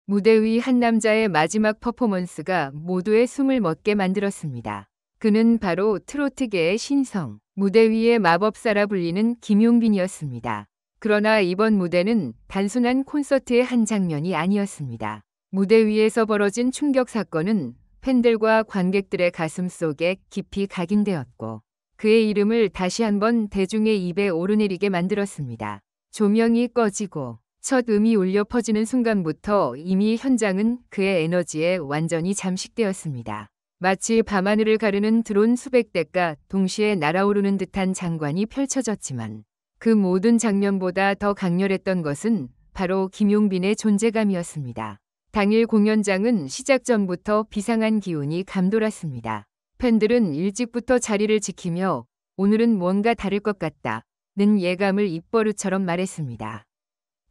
무대 위 한 남자의 마지막 퍼포먼스가 모두의 숨을 멎게 만들었습니다. 그는 바로 트로트계의 신성, 무대 위의 마법사라 불리는 김용빈이었습니다. 그러나 이번 무대는 단순한 콘서트의 한 장면이 아니었습니다. 무대 위에서 벌어진 충격 사건은 팬들과 관객들의 가슴 속에 깊이 각인되었고 그의 이름을 다시 한번 대중의 입에 오르내리게 만들었습니다. 조명이 꺼지고 첫 음이 울려 퍼지는 순간부터 이미 현장은 그의 에너지에 완전히 잠식되었습니다. 마치 밤하늘을 가르는 드론 수백 대가 동시에 날아오르는 듯한 장관이 펼쳐졌지만 그 모든 장면보다 더 강렬했던 것은 바로 김용빈의 존재감이었습니다. 당일 공연장은 시작 전부터 비상한 기운이 감돌았습니다. 팬들은 일찍부터 자리를 지키며 오늘은 뭔가 다를 것 같다는 예감을 입버릇처럼 말했습니다.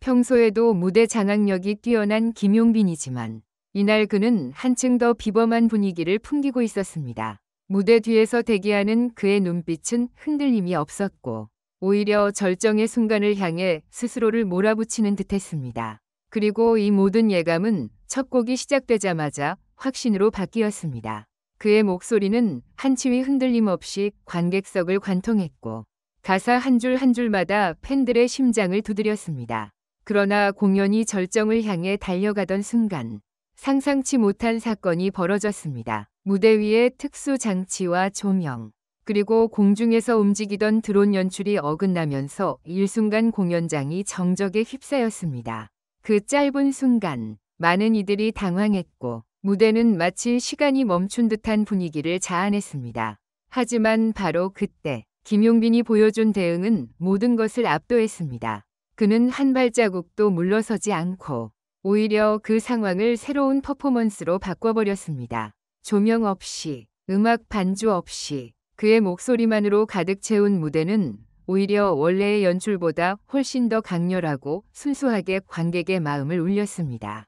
평소에도 무대 장악력이 뛰어난 김용빈이지만 이날 그는 한층 더 비범한 분위기를 풍기고 있었습니다. 무대 뒤에서 대기하는 그의 눈빛은 흔들림이 없었고 오히려 절정의 순간을 향해 스스로를 몰아붙이는 듯했습니다. 그리고 이 모든 예감은 첫 곡이 시작되자마자 확신으로 바뀌었습니다. 그의 목소리는 한치위 흔들림 없이 관객석을 관통했고 가사 한 줄 한 줄마다 팬들의 심장을 두드렸습니다. 그러나 공연이 절정을 향해 달려가던 순간 상상치 못한 사건이 벌어졌습니다. 무대 위의 특수 장치와 조명, 그리고 공중에서 움직이던 드론 연출이 어긋나면서 일순간 공연장이 정적에 휩싸였습니다. 그 짧은 순간 많은 이들이 당황했고 무대는 마치 시간이 멈춘 듯한 분위기를 자아냈습니다. 하지만 바로 그때 김용빈이 보여준 대응은 모든 것을 압도했습니다. 그는 한 발자국도 물러서지 않고 오히려 그 상황을 새로운 퍼포먼스로 바꿔버렸습니다. 조명 없이, 음악 반주 없이 그의 목소리만으로 가득 채운 무대는 오히려 원래의 연출보다 훨씬 더 강렬하고 순수하게 관객의 마음을 울렸습니다.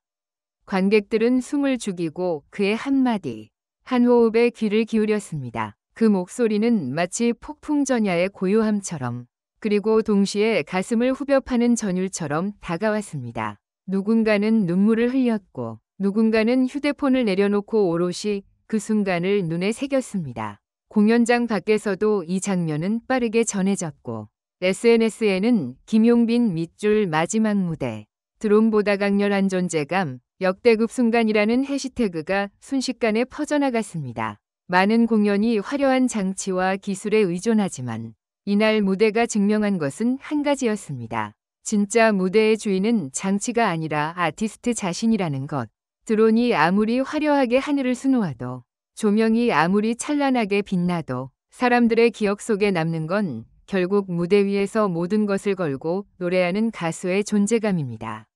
관객들은 숨을 죽이고 그의 한마디, 한 호흡에 귀를 기울였습니다. 그 목소리는 마치 폭풍전야의 고요함처럼 그리고 동시에 가슴을 후벼 파는 전율처럼 다가왔습니다. 누군가는 눈물을 흘렸고 누군가는 휴대폰을 내려놓고 오롯이 그 순간을 눈에 새겼습니다. 공연장 밖에서도 이 장면은 빠르게 전해졌고 SNS에는 김용빈 밑줄 마지막 무대, 드론보다 강렬한 존재감, 역대급 순간이라는 해시태그가 순식간에 퍼져나갔습니다. 많은 공연이 화려한 장치와 기술에 의존하지만 이날 무대가 증명한 것은 한 가지였습니다. 진짜 무대의 주인은 장치가 아니라 아티스트 자신이라는 것. 드론이 아무리 화려하게 하늘을 수놓아도 조명이 아무리 찬란하게 빛나도 사람들의 기억 속에 남는 건 결국 무대 위에서 모든 것을 걸고 노래하는 가수의 존재감입니다.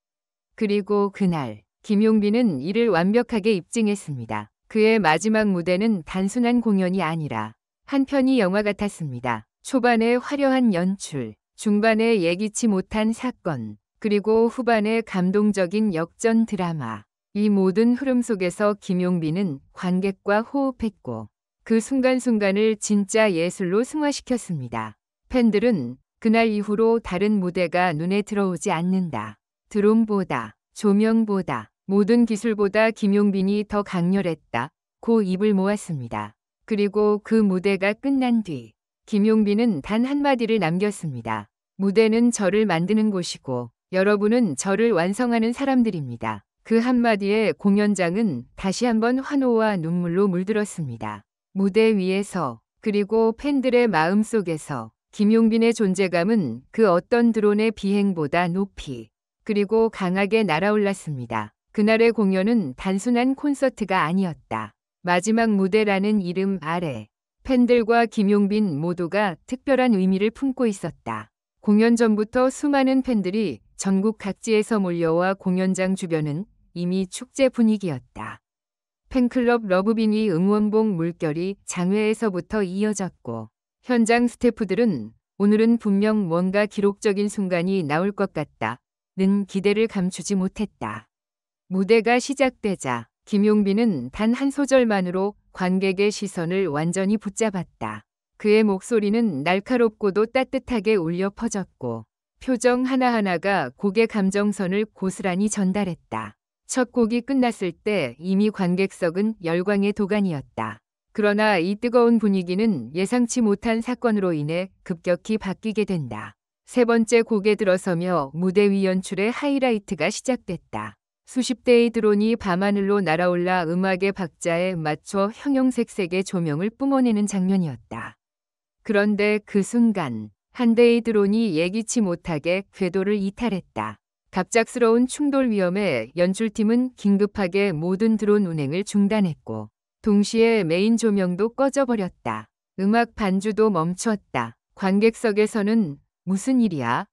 그리고 그날 김용빈은 이를 완벽하게 입증했습니다. 그의 마지막 무대는 단순한 공연이 아니라 한 편의 영화 같았습니다. 초반의 화려한 연출, 중반에 예기치 못한 사건, 그리고 후반의 감동적인 역전 드라마. 이 모든 흐름 속에서 김용빈은 관객과 호흡했고 그 순간순간을 진짜 예술로 승화시켰습니다. 팬들은 그날 이후로 다른 무대가 눈에 들어오지 않는다. 드론보다, 조명보다, 모든 기술보다 김용빈이 더 강렬했다. 고 입을 모았습니다. 그리고 그 무대가 끝난 뒤 김용빈은 단 한마디를 남겼습니다. 무대는 저를 만드는 곳이고 여러분은 저를 완성하는 사람들입니다. 그 한마디에 공연장은 다시 한번 환호와 눈물로 물들었습니다. 무대 위에서 그리고 팬들의 마음 속에서 김용빈의 존재감은 그 어떤 드론의 비행보다 높이 그리고 강하게 날아올랐습니다. 그날의 공연은 단순한 콘서트가 아니었다. 마지막 무대라는 이름 아래 팬들과 김용빈 모두가 특별한 의미를 품고 있었다. 공연 전부터 수많은 팬들이 전국 각지에서 몰려와 공연장 주변은 이미 축제 분위기였다. 팬클럽 러브빈이 응원봉 물결이 장외에서부터 이어졌고 현장 스태프들은 오늘은 분명 뭔가 기록적인 순간이 나올 것 같다는 기대를 감추지 못했다. 무대가 시작되자 김용빈은 단 한 소절만으로 관객의 시선을 완전히 붙잡았다. 그의 목소리는 날카롭고도 따뜻하게 울려 퍼졌고 표정 하나하나가 곡의 감정선을 고스란히 전달했다. 첫 곡이 끝났을 때 이미 관객석은 열광의 도가니였다. 그러나 이 뜨거운 분위기는 예상치 못한 사건으로 인해 급격히 바뀌게 된다. 세 번째 곡에 들어서며 무대 위 연출의 하이라이트가 시작됐다. 수십 대의 드론이 밤하늘로 날아올라 음악의 박자에 맞춰 형형색색의 조명을 뿜어내는 장면이었다. 그런데 그 순간 한 대의 드론이 예기치 못하게 궤도를 이탈했다. 갑작스러운 충돌 위험에 연출팀은 긴급하게 모든 드론 운행을 중단했고 동시에 메인 조명도 꺼져버렸다. 음악 반주도 멈췄다. 관객석에서는 무슨 일이야?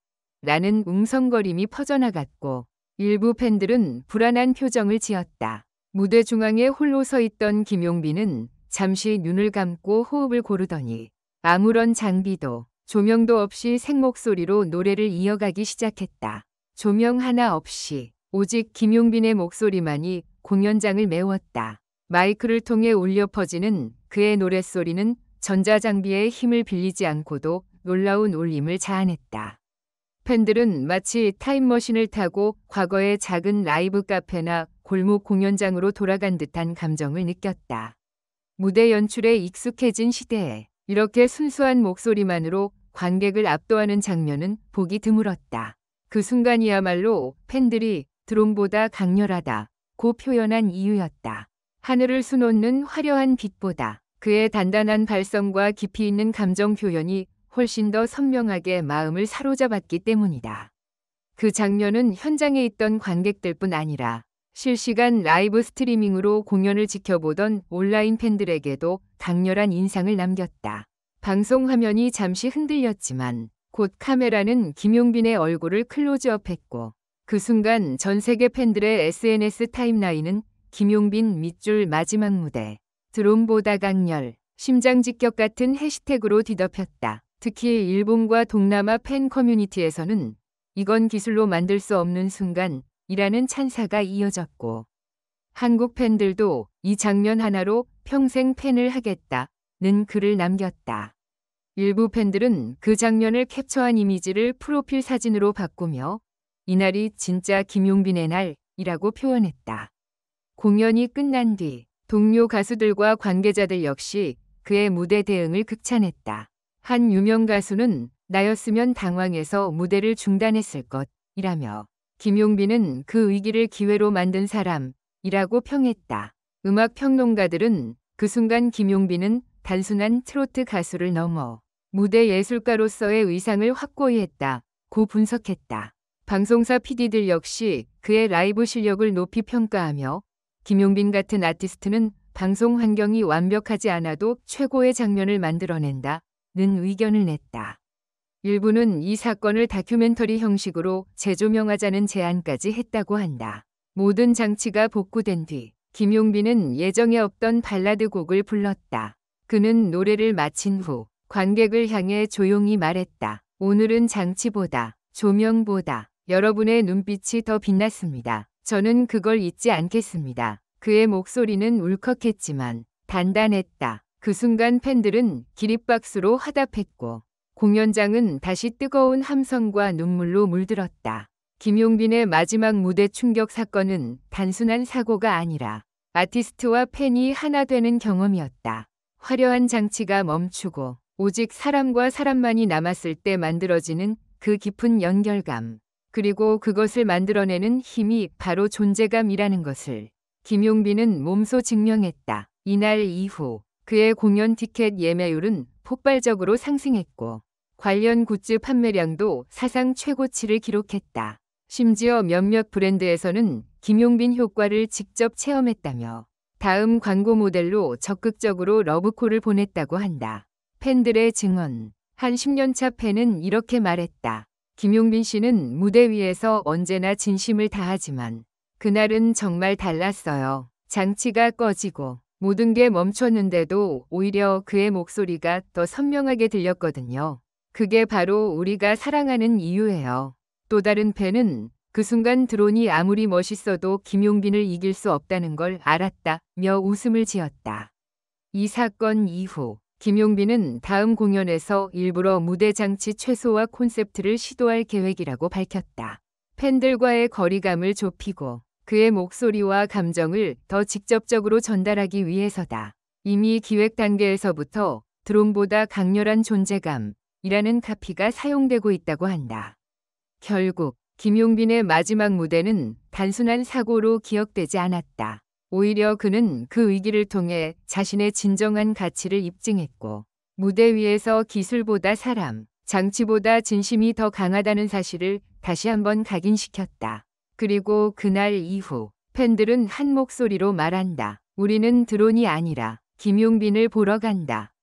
라는 웅성거림이 퍼져나갔고 일부 팬들은 불안한 표정을 지었다. 무대 중앙에 홀로 서 있던 김용빈은 잠시 눈을 감고 호흡을 고르더니 아무런 장비도 조명도 없이 생목소리로 노래를 이어가기 시작했다. 조명 하나 없이 오직 김용빈의 목소리만이 공연장을 메웠다. 마이크를 통해 울려 퍼지는 그의 노랫소리는 전자장비의 힘을 빌리지 않고도 놀라운 울림을 자아냈다. 팬들은 마치 타임머신을 타고 과거의 작은 라이브 카페나 골목 공연장으로 돌아간 듯한 감정을 느꼈다. 무대 연출에 익숙해진 시대에 이렇게 순수한 목소리만으로 관객을 압도하는 장면은 보기 드물었다. 그 순간이야말로 팬들이 드론보다 강렬하다고 표현한 이유였다. 하늘을 수놓는 화려한 빛보다 그의 단단한 발성과 깊이 있는 감정 표현이 훨씬 더 선명하게 마음을 사로잡았기 때문이다. 그 장면은 현장에 있던 관객들뿐 아니라 실시간 라이브 스트리밍으로 공연을 지켜보던 온라인 팬들에게도 강렬한 인상을 남겼다. 방송 화면이 잠시 흔들렸지만 곧 카메라는 김용빈의 얼굴을 클로즈업했고 그 순간 전 세계 팬들의 SNS 타임라인은 김용빈 밑줄 마지막 무대, 드론보다 강렬, 심장직격 같은 해시태그로 뒤덮였다. 특히 일본과 동남아 팬 커뮤니티에서는 이건 기술로 만들 수 없는 순간이라는 찬사가 이어졌고 한국 팬들도 이 장면 하나로 평생 팬을 하겠다는 글을 남겼다. 일부 팬들은 그 장면을 캡처한 이미지를 프로필 사진으로 바꾸며 이날이 진짜 김용빈의 날이라고 표현했다. 공연이 끝난 뒤 동료 가수들과 관계자들 역시 그의 무대 대응을 극찬했다. 한 유명 가수는 나였으면 당황해서 무대를 중단했을 것이라며 김용빈은 그 위기를 기회로 만든 사람이라고 평했다. 음악 평론가들은 그 순간 김용빈은 단순한 트로트 가수를 넘어 무대 예술가로서의 위상을 확고히 했다고 분석했다. 방송사 PD들 역시 그의 라이브 실력을 높이 평가하며 김용빈 같은 아티스트는 방송 환경이 완벽하지 않아도 최고의 장면을 만들어낸다는 의견을 냈다. 일부는 이 사건을 다큐멘터리 형식으로 재조명하자는 제안까지 했다고 한다. 모든 장치가 복구된 뒤 김용빈은 예정에 없던 발라드 곡을 불렀다. 그는 노래를 마친 후 관객을 향해 조용히 말했다. 오늘은 장치보다 조명보다 여러분의 눈빛이 더 빛났습니다. 저는 그걸 잊지 않겠습니다. 그의 목소리는 울컥했지만 단단했다. 그 순간 팬들은 기립박수로 화답했고 공연장은 다시 뜨거운 함성과 눈물로 물들었다. 김용빈의 마지막 무대 충격 사건은 단순한 사고가 아니라 아티스트와 팬이 하나 되는 경험이었다. 화려한 장치가 멈추고 오직 사람과 사람만이 남았을 때 만들어지는 그 깊은 연결감, 그리고 그것을 만들어내는 힘이 바로 존재감이라는 것을 김용빈은 몸소 증명했다. 이날 이후 그의 공연 티켓 예매율은 폭발적으로 상승했고 관련 굿즈 판매량도 사상 최고치를 기록했다. 심지어 몇몇 브랜드에서는 김용빈 효과를 직접 체험했다며 다음 광고 모델로 적극적으로 러브콜을 보냈다고 한다. 팬들의 증언. 한 10년차 팬은 이렇게 말했다. 김용빈 씨는 무대 위에서 언제나 진심을 다하지만 그날은 정말 달랐어요. 장치가 꺼지고 모든 게 멈췄는데도 오히려 그의 목소리가 더 선명하게 들렸거든요. 그게 바로 우리가 사랑하는 이유예요. 또 다른 팬은 그 순간 드론이 아무리 멋있어도 김용빈을 이길 수 없다는 걸 알았다며 웃음을 지었다. 이 사건 이후 김용빈은 다음 공연에서 일부러 무대 장치 최소화 콘셉트를 시도할 계획이라고 밝혔다. 팬들과의 거리감을 좁히고 그의 목소리와 감정을 더 직접적으로 전달하기 위해서다. 이미 기획 단계에서부터 드론보다 강렬한 존재감이라는 카피가 사용되고 있다고 한다. 결국 김용빈의 마지막 무대는 단순한 사고로 기억되지 않았다. 오히려 그는 그 위기를 통해 자신의 진정한 가치를 입증했고, 무대 위에서 기술보다 사람, 장치보다 진심이 더 강하다는 사실을 다시 한번 각인시켰다. 그리고 그날 이후 팬들은 한 목소리로 말한다. 우리는 드론이 아니라 김용빈을 보러 간다.